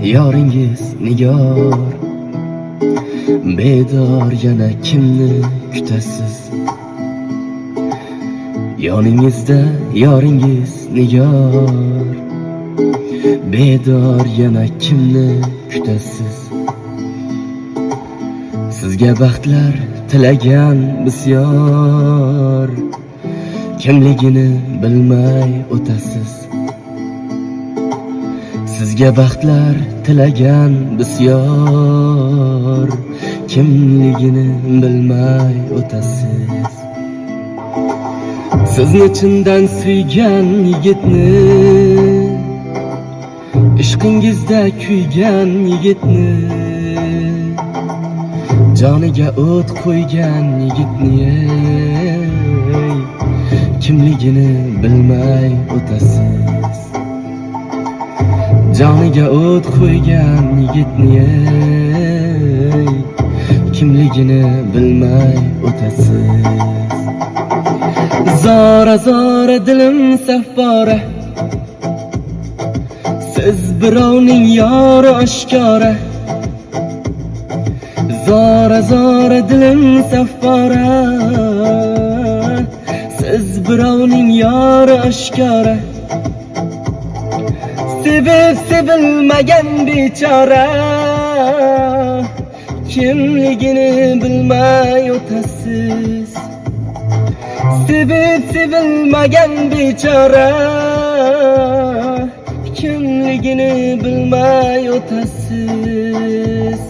yoringiz nigor, bedor yana kimni kutasiz? Yoningizda yoringiz nigor, bedor yana kimni kutasiz? Sizga baxtlar tilagan bisyor, kimligini bilmay o'tasiz. Sizga baxtlar tilagan bisyor, kimligini bilmay o'tasiz. Sizni chindan suygan yigitni, ishqingizda kuygan yigitni, joniga o't qo'ygan yigitni, kimligini bilmay o'tasiz. Joniga o't qo'ygan yigitni, kimligini bilmay o'tasiz. Zora zora dilim safbora, siz birovning yori oshkora. Zora zora dilim safbora, siz birovning yori oshkora. Sevib sevilmagan bechora, kimligini bilmay o'tasiz. Sevib sevilmagan bechora, kimligini bilmay o'tasiz.